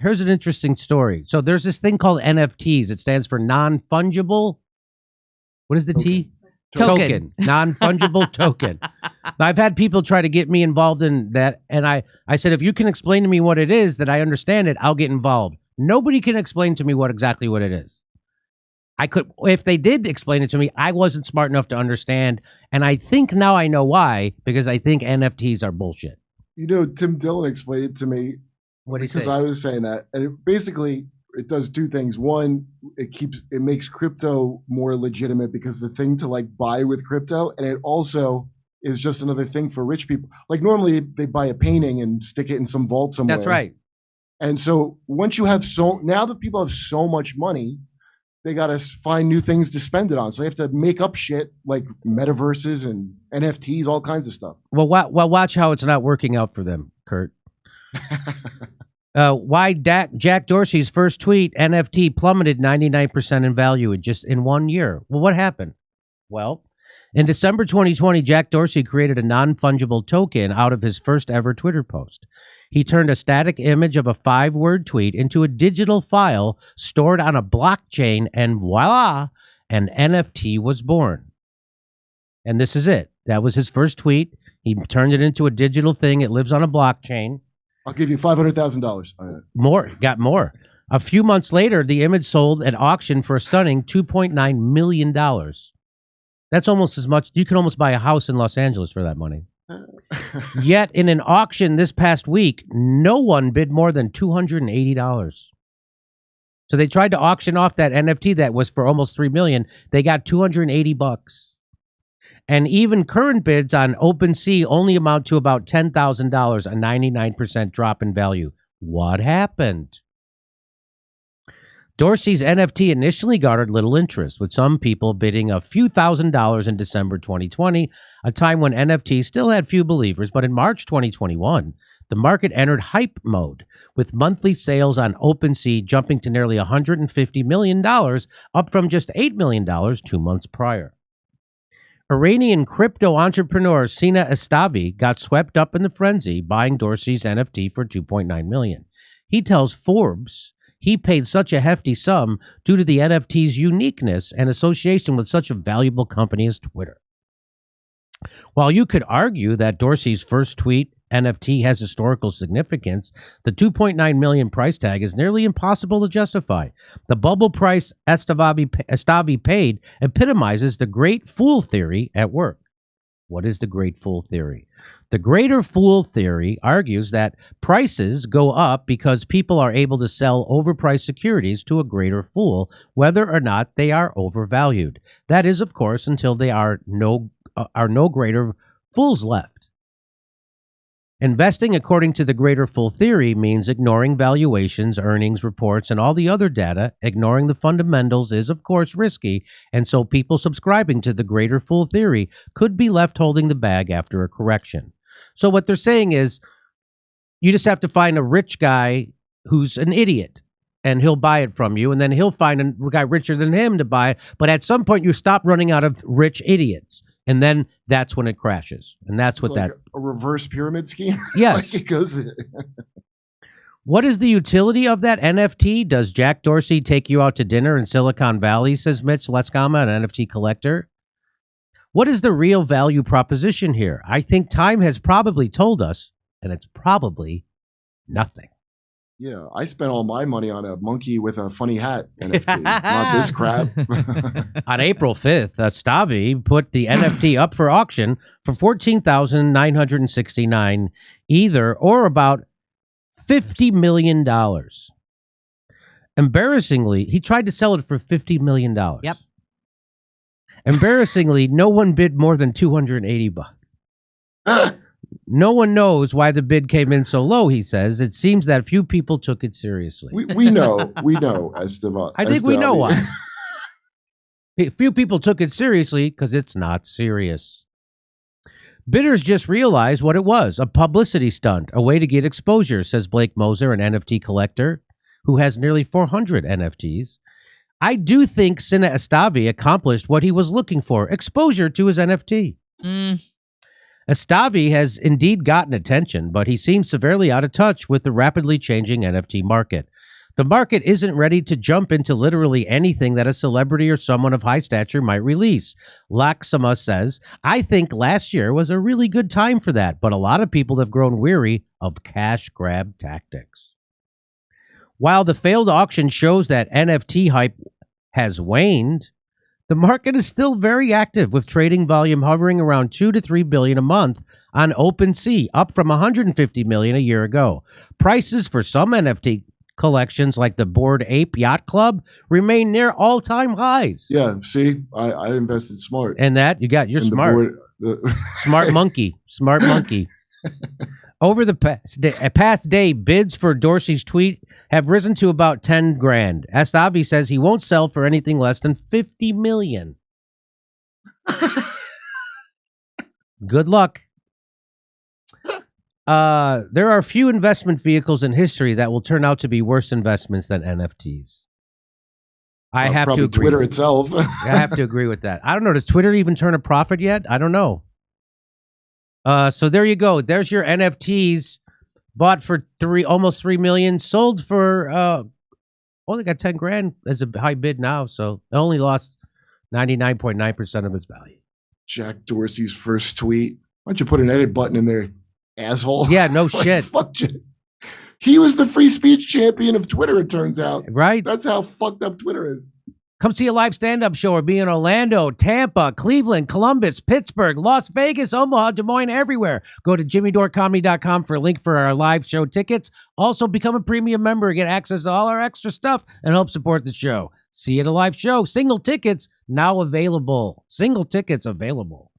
here's an interesting story. So there's this thing called NFTs. It stands for non-fungible. What is the T? Token. Non-fungible token. Now, I've had people try to get me involved in that, and I said, if you can explain to me what it is, that I understand it, I'll get involved. Nobody can explain to me exactly what it is. I could, if they did explain it to me, I wasn't smart enough to understand, and I think now I know why, because I think NFTs are bullshit. You know, Tim Dillon explained it to me. What did he say? Because I was saying that, and it does two things. One, it makes crypto more legitimate because the thing to like buy with crypto, and it also is just another thing for rich people. Like normally they buy a painting and stick it in some vault somewhere. That's right. And so once you have now that people have so much money, they got to find new things to spend it on. So they have to make up shit like metaverses and NFTs, all kinds of stuff. Well, watch how it's not working out for them, Kurt. Why Jack Dorsey's first tweet, NFT plummeted 99% in value in 1 year. Well, what happened? Well, in December 2020, Jack Dorsey created a non-fungible token out of his first ever Twitter post. He turned a static image of a 5-word tweet into a digital file stored on a blockchain, and voila, an NFT was born. And this is it. That was his first tweet. He turned it into a digital thing. It lives on a blockchain. I'll give you $500,000. Got more. A few months later, the image sold at auction for a stunning $2.9 million. That's almost as much. You can almost buy a house in Los Angeles for that money. Yet, in an auction this past week, no one bid more than $280. So they tried to auction off that NFT that was for almost $3 million. They got $280. And even current bids on OpenSea only amount to about $10,000, a 99% drop in value. What happened? Dorsey's NFT initially garnered little interest, with some people bidding a few $1,000s in December 2020, a time when NFTs still had few believers. But in March 2021, the market entered hype mode, with monthly sales on OpenSea jumping to nearly $150 million, up from just $8 million 2 months prior. Iranian crypto entrepreneur Sina Estavi got swept up in the frenzy, buying Dorsey's NFT for $2.9 million. He tells Forbes he paid such a hefty sum due to the NFT's uniqueness and association with such a valuable company as Twitter. While you could argue that Dorsey's first tweet NFT has historical significance, the $2.9 million price tag is nearly impossible to justify. The bubble price Estavi paid epitomizes the great fool theory at work. What is the great fool theory? The greater fool theory argues that prices go up because people are able to sell overpriced securities to a greater fool, whether or not they are overvalued. That is, of course, until they are no greater fools left. Investing according to the greater fool theory means ignoring valuations, earnings reports, and all the other data. Ignoring the fundamentals is, of course, risky, and so people subscribing to the greater fool theory could be left holding the bag after a correction. So what they're saying is you just have to find a rich guy who's an idiot, and he'll buy it from you, and then he'll find a guy richer than him to buy it. But at some point, you stop running out of rich idiots. And then that's when it crashes. And that's it's what like a reverse pyramid scheme. Yes. Like it goes. What is the utility of that NFT? Does Jack Dorsey take you out to dinner in Silicon Valley, says Mitch Leskama, an NFT collector? What is the real value proposition here? I think time has probably told us, and it's probably nothing. Yeah, I spent all my money on a monkey with a funny hat NFT, not this crap. On April 5th, Estavi put the NFT up for auction for $14,969 either, or about $50 million. Embarrassingly, he tried to sell it for $50 million. Yep. Embarrassingly, no one bid more than $280. No one knows why the bid came in so low, he says. It seems that few people took it seriously. We know, Esteban. I think we know why. Few people took it seriously because it's not serious. Bidders just realized what it was, a publicity stunt, a way to get exposure, says Blake Moser, an NFT collector who has nearly 400 NFTs. I do think Sina Estavi accomplished what he was looking for, exposure to his NFT. Estavi has indeed gotten attention, but he seems severely out of touch with the rapidly changing NFT market. The market isn't ready to jump into literally anything that a celebrity or someone of high stature might release. Laxama says, I think last year was a really good time for that, but a lot of people have grown weary of cash grab tactics. While the failed auction shows that NFT hype has waned, the market is still very active, with trading volume hovering around 2 to 3 billion a month on OpenSea, up from 150 million a year ago. Prices for some NFT collections, like the Bored Ape Yacht Club, remain near all-time highs. Yeah, see, I invested smart. And that you're smart. Smart monkey. Over the past day, bids for Dorsey's tweet have risen to about 10 grand. Estavi says he won't sell for anything less than 50 million. Good luck. There are few investment vehicles in history that will turn out to be worse investments than NFTs. I have to agree. Twitter itself. I have to agree with that. I don't know. Does Twitter even turn a profit yet? I don't know. So there you go. There's your NFTs, bought for almost 3 million, sold for only got 10 grand as a high bid now. So it only lost 99.9% of its value. Jack Dorsey's first tweet. Why don't you put an edit button in there, asshole? Yeah, no shit. Fuck you. He was the free speech champion of Twitter, it turns out. Right? That's how fucked up Twitter is. Come see a live stand-up show or be in Orlando, Tampa, Cleveland, Columbus, Pittsburgh, Las Vegas, Omaha, Des Moines, everywhere. Go to jimmydorcomedy.com for a link for our live show tickets. Also, become a premium member, get access to all our extra stuff, and help support the show. See you at a live show. Single tickets now available. Single tickets available.